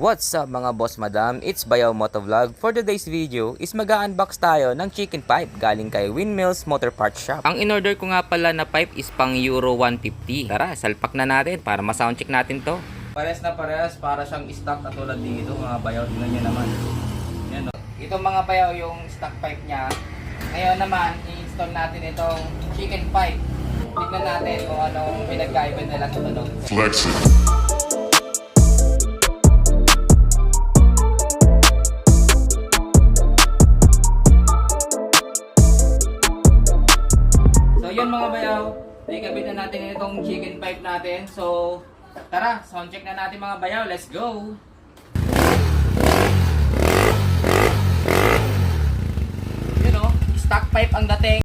What's up mga boss madam? It's Bayaw Motovlog. For today's video is mag-unbox tayo ng chicken pipe galing kay Windmills Motor Parts Shop. Ang in-order ko nga pala na pipe is pang Euro 150. Tara, salpak na natin para ma-soundcheck natin to. Parehas na parehas, para siyang stock katulad dito mga bayaw. Tingnan nyo naman. Yan, no? Itong mga bayaw yung stock pipe niya. Ngayon naman, i-install natin itong chicken pipe. Tignan natin kung anong pinagkaiba nila sa tanong. Flex it. So yun mga bayaw, ikabit na natin itong chicken pipe natin. So tara, sound check na natin mga bayaw. Let's go! Yun o, stock pipe ang dating.